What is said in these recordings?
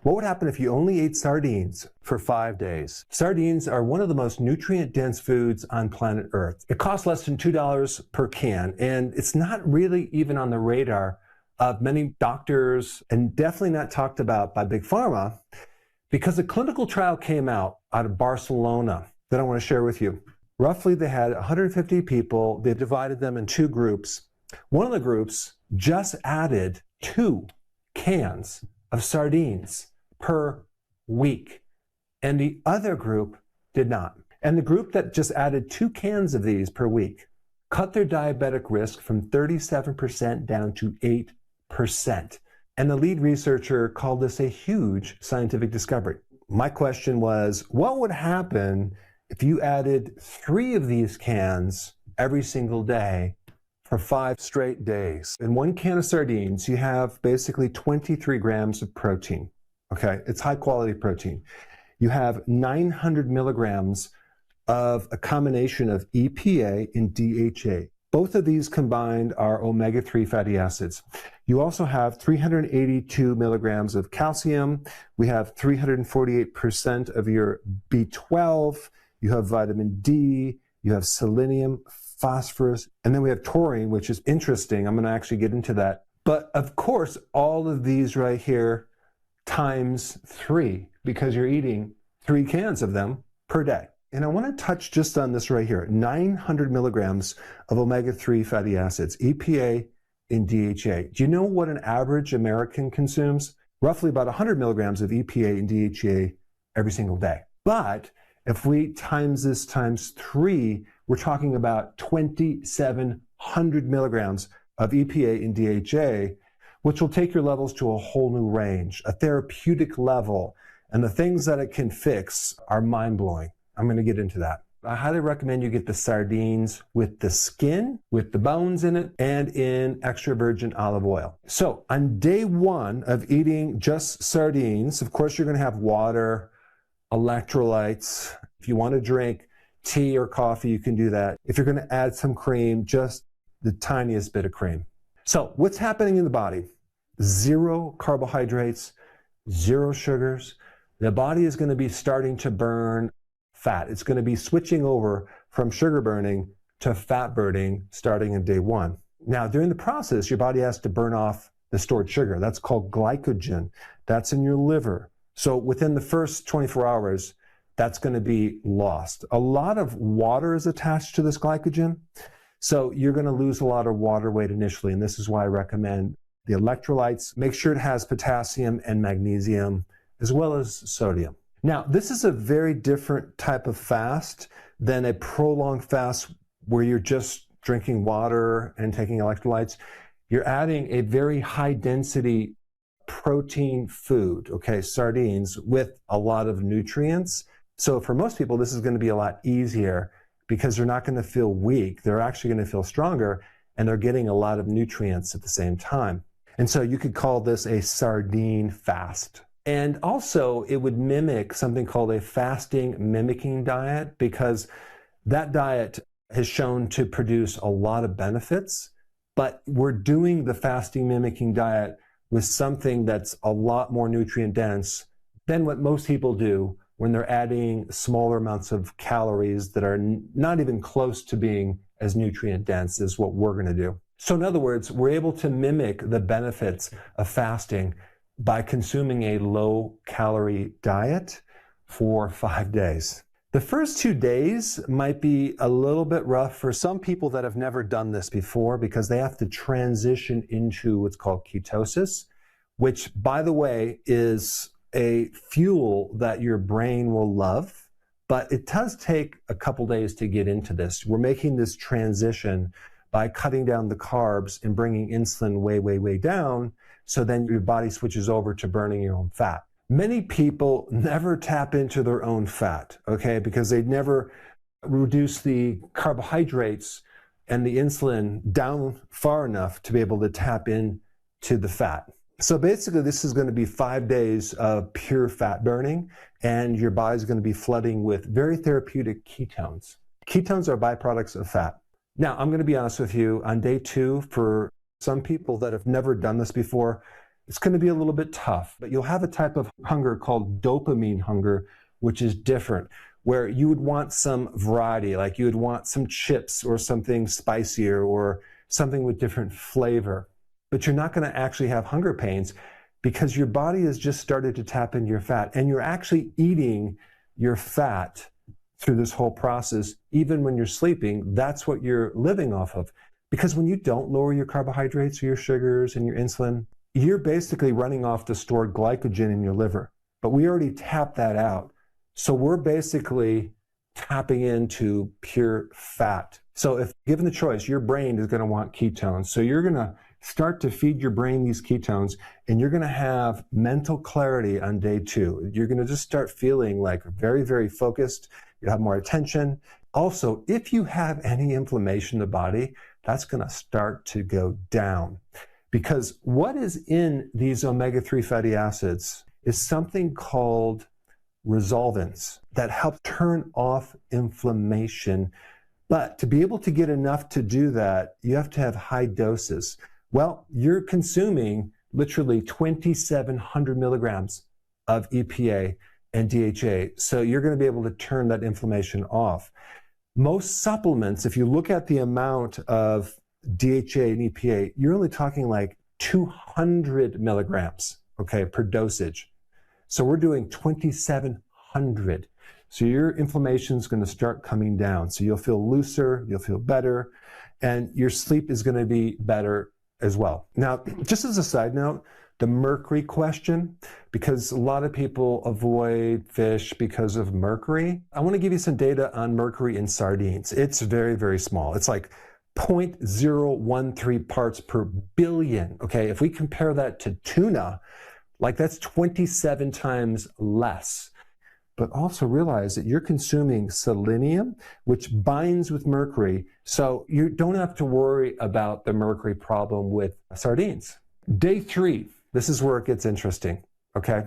What would happen if you only ate sardines for 5 days? Sardines are one of the most nutrient-dense foods on planet Earth. It costs less than $2 per can, and it's not really even on the radar of many doctors, and definitely not talked about by Big Pharma, because a clinical trial came out of Barcelona that I want to share with you. Roughly, they had 150 people. They divided them in two groups. One of the groups just added 2 cans of sardines per week, and the other group did not. And the group that just added 2 cans of these per week cut their diabetic risk from 37% down to 8%. And the lead researcher called this a huge scientific discovery. My question was, what would happen if you added 3 of these cans every single day for 5 straight days? In 1 can of sardines, you have basically 23 grams of protein. Okay, it's high quality protein. You have 900 milligrams of a combination of EPA and DHA. Both of these combined are omega-3 fatty acids. You also have 382 milligrams of calcium. We have 348% of your B12. You have vitamin D. You have selenium, phosphorus, and then we have taurine, which is interesting. I'm going to actually get into that. But of course, all of these right here times 3, because you're eating 3 cans of them per day. And I want to touch just on this right here, 900 milligrams of omega-3 fatty acids, EPA and DHA. Do you know what an average American consumes? Roughly about 100 milligrams of EPA and DHA every single day. But if we times this times 3, we're talking about 2,700 milligrams of EPA and DHA, which will take your levels to a whole new range, a therapeutic level. And the things that it can fix are mind-blowing. I'm going to get into that. I highly recommend you get the sardines with the skin, with the bones in it, and in extra virgin olive oil. So on day 1 of eating just sardines, of course, you're going to have water, electrolytes. If you want to drink tea or coffee, you can do that. If you're going to add some cream, just the tiniest bit of cream. So what's happening in the body? 0 carbohydrates, 0 sugars. The body is going to be starting to burn fat. It's going to be switching over from sugar burning to fat burning starting in day 1. Now, during the process, your body has to burn off the stored sugar. That's called glycogen. That's in your liver. So within the first 24 hours, that's going to be lost. A lot of water is attached to this glycogen. So you're going to lose a lot of water weight initially, and this is why I recommend the electrolytes. Make sure it has potassium and magnesium, as well as sodium. Now, this is a very different type of fast than a prolonged fast where you're just drinking water and taking electrolytes. You're adding a very high density protein food, okay, sardines, with a lot of nutrients. So for most people, this is going to be a lot easier because they're not going to feel weak. They're actually going to feel stronger, and they're getting a lot of nutrients at the same time. And so you could call this a sardine fast. And also it would mimic something called a fasting mimicking diet, because that diet has shown to produce a lot of benefits, but we're doing the fasting mimicking diet with something that's a lot more nutrient dense than what most people do when they're adding smaller amounts of calories that are not even close to being as nutrient dense as what we're going to do. So in other words, we're able to mimic the benefits of fasting by consuming a low calorie diet for 5 days. The first 2 days might be a little bit rough for some people that have never done this before, because they have to transition into what's called ketosis, which, by the way, is a fuel that your brain will love, but it does take a couple days to get into this. We're making this transition by cutting down the carbs and bringing insulin way, way, way down, so then your body switches over to burning your own fat. Many people never tap into their own fat, okay, because they never reduce the carbohydrates and the insulin down far enough to be able to tap into the fat. So basically, this is going to be 5 days of pure fat burning, and your body's going to be flooding with very therapeutic ketones. Ketones are byproducts of fat. Now, I'm going to be honest with you, on day 2, for some people that have never done this before, It's going to be a little bit tough, but you'll have a type of hunger called dopamine hunger, which is different, where you would want some variety, like you would want some chips or something spicier or something with different flavor. But you're not going to actually have hunger pains because your body has just started to tap into your fat, and you're actually eating your fat through this whole process. Even when you're sleeping, that's what you're living off of. Because when you don't lower your carbohydrates or your sugars and your insulin, you're basically running off the stored glycogen in your liver. But we already tapped that out. So we're basically tapping into pure fat. So if given the choice, your brain is going to want ketones. So you're going to start to feed your brain these ketones, and you're going to have mental clarity on day 2. You're going to just start feeling like very, very focused. You have more attention. Also, if you have any inflammation in the body, that's going to start to go down. Because what is in these omega-3 fatty acids is something called resolvins that help turn off inflammation. But to be able to get enough to do that, you have to have high doses. Well, you're consuming literally 2,700 milligrams of EPA and DHA. So you're going to be able to turn that inflammation off. Most supplements, if you look at the amount of DHA and EPA, you're only talking like 200 milligrams, okay, per dosage. So we're doing 2,700. So your inflammation is going to start coming down. So you'll feel looser, you'll feel better, and your sleep is going to be better as well. Now, just as a side note, the mercury question, because a lot of people avoid fish because of mercury. I want to give you some data on mercury in sardines. It's very, very small. It's like 0.013 parts per billion. Okay, if we compare that to tuna, like that's 27 times less. But also realize that you're consuming selenium, which binds with mercury. So you don't have to worry about the mercury problem with sardines. Day 3, this is where it gets interesting, okay?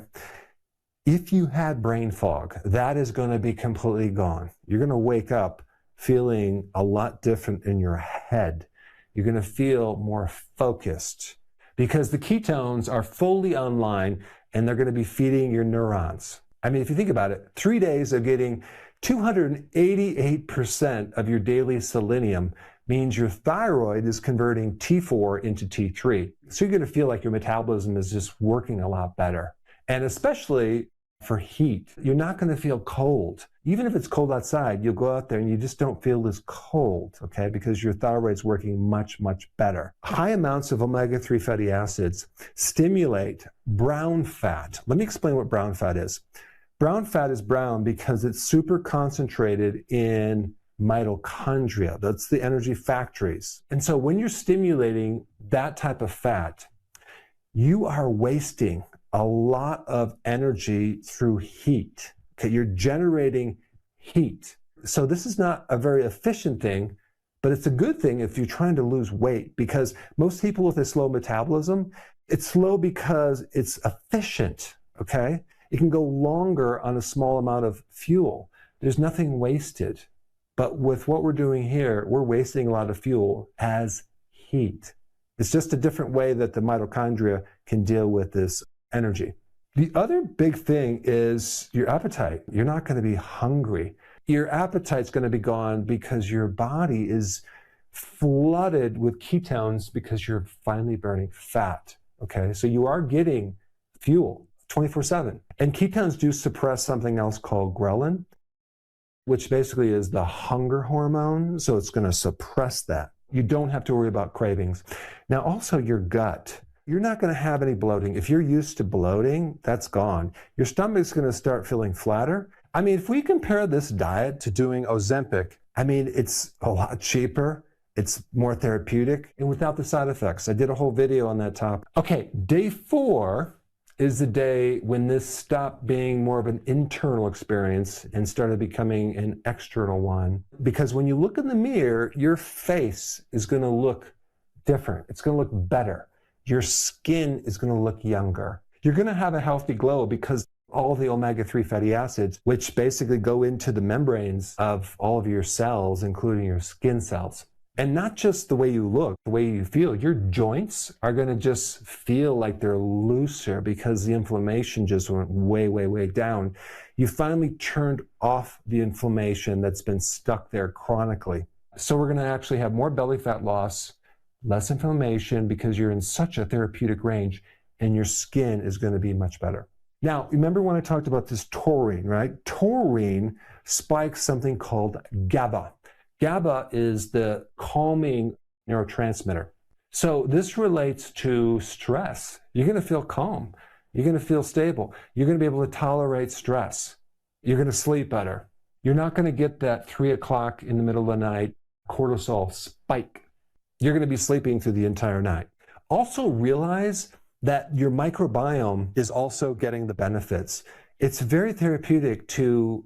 If you had brain fog, that is going to be completely gone. You're going to wake up feeling a lot different in your head. You're going to feel more focused because the ketones are fully online and they're going to be feeding your neurons. I mean, if you think about it, 3 days of getting 288% of your daily selenium means your thyroid is converting T4 into T3. So you're going to feel like your metabolism is just working a lot better. And especially for heat, you're not going to feel cold. Even if it's cold outside, you'll go out there and you just don't feel as cold, okay? Because your thyroid's working much, much better. High amounts of omega-3 fatty acids stimulate brown fat. Let me explain what brown fat is. Brown fat is brown because it's super concentrated in mitochondria. That's the energy factories. And so when you're stimulating that type of fat, you are wasting a lot of energy through heat. Okay, you're generating heat. So this is not a very efficient thing, but it's a good thing if you're trying to lose weight, because most people with a slow metabolism, it's slow because it's efficient, okay? It can go longer on a small amount of fuel. There's nothing wasted. But with what we're doing here, we're wasting a lot of fuel as heat. It's just a different way that the mitochondria can deal with this energy. The other big thing is your appetite. You're not going to be hungry. Your appetite's going to be gone because your body is flooded with ketones because you're finally burning fat. Okay, so you are getting fuel 24/7. And ketones do suppress something else called ghrelin, which basically is the hunger hormone. So it's going to suppress that. You don't have to worry about cravings. Now, also your gut. You're not going to have any bloating. If you're used to bloating, that's gone. Your stomach's going to start feeling flatter. I mean, if we compare this diet to doing Ozempic, I mean, it's a lot cheaper. It's more therapeutic and without the side effects. I did a whole video on that topic. Okay, day 4 is the day when this stopped being more of an internal experience and started becoming an external one. Because when you look in the mirror, your face is going to look different. It's going to look better. Your skin is going to look younger. You're going to have a healthy glow because all the omega-3 fatty acids, which basically go into the membranes of all of your cells, including your skin cells. And not just the way you look, the way you feel. Your joints are going to just feel like they're looser because the inflammation just went way, way, way down. You finally turned off the inflammation that's been stuck there chronically. So we're going to actually have more belly fat loss, less inflammation, because you're in such a therapeutic range, and your skin is going to be much better. Now, remember when I talked about this taurine, right? Taurine spikes something called GABA. GABA is the calming neurotransmitter. So this relates to stress. You're going to feel calm. You're going to feel stable. You're going to be able to tolerate stress. You're going to sleep better. You're not going to get that 3 o'clock in the middle of the night cortisol spike. You're going to be sleeping through the entire night. Also realize that your microbiome is also getting the benefits. It's very therapeutic to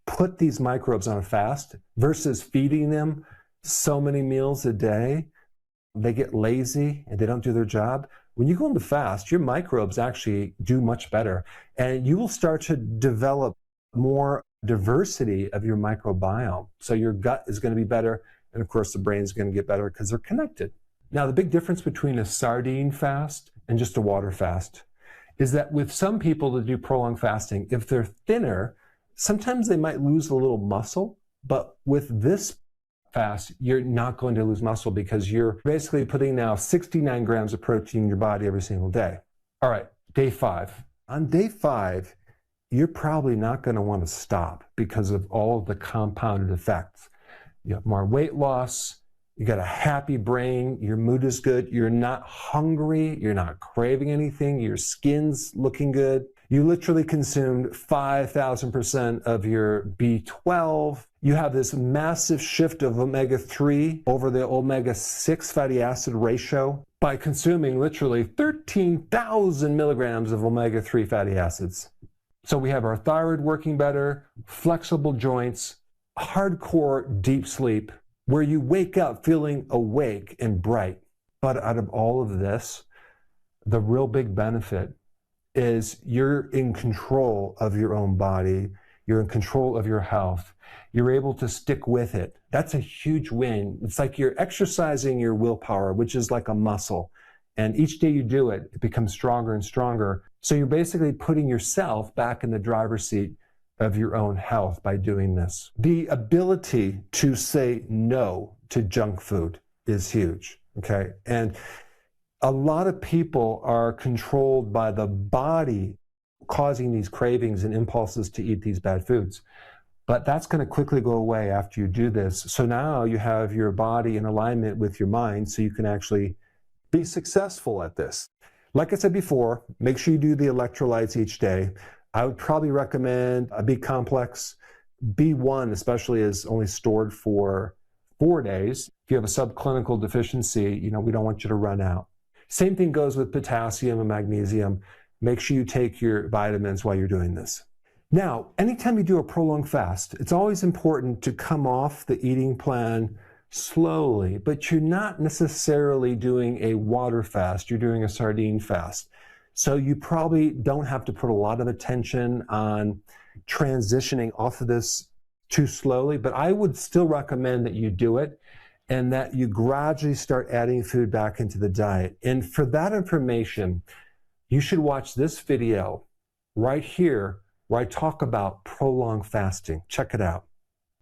put these microbes on a fast versus feeding them so many meals a day. They get lazy and they don't do their job. When you go into fast, your microbes actually do much better, and you will start to develop more diversity of your microbiome. So your gut is going to be better, and of course the brain is going to get better because they're connected. Now, the big difference between a sardine fast and just a water fast is that with some people that do prolonged fasting, if they're thinner, sometimes they might lose a little muscle, but with this fast, you're not going to lose muscle because you're basically putting now 69 grams of protein in your body every single day. All right, day 5. On day 5, you're probably not going to want to stop because of all of the compounded effects. You have more weight loss, you got a happy brain, your mood is good, you're not hungry, you're not craving anything, your skin's looking good. You literally consumed 5,000% of your B12. You have this massive shift of omega-3 over the omega-6 fatty acid ratio by consuming literally 13,000 milligrams of omega-3 fatty acids. So we have our thyroid working better, flexible joints, hardcore deep sleep, where you wake up feeling awake and bright. But out of all of this, the real big benefit is you're in control of your own body. You're in control of your health. You're able to stick with it. That's a huge win. It's like you're exercising your willpower, which is like a muscle. And each day you do it, it becomes stronger and stronger. So you're basically putting yourself back in the driver's seat of your own health by doing this. The ability to say no to junk food is huge, okay? And a lot of people are controlled by the body causing these cravings and impulses to eat these bad foods. But that's going to quickly go away after you do this. So now you have your body in alignment with your mind so you can actually be successful at this. Like I said before, make sure you do the electrolytes each day. I would probably recommend a B complex. B1 especially is only stored for 4 days. If you have a subclinical deficiency, we don't want you to run out. Same thing goes with potassium and magnesium. Make sure you take your vitamins while you're doing this. Now, anytime you do a prolonged fast, it's always important to come off the eating plan slowly, but you're not necessarily doing a water fast, you're doing a sardine fast. So you probably don't have to put a lot of attention on transitioning off of this too slowly, but I would still recommend that you do it and that you gradually start adding food back into the diet. And for that information, you should watch this video right here where I talk about prolonged fasting. Check it out.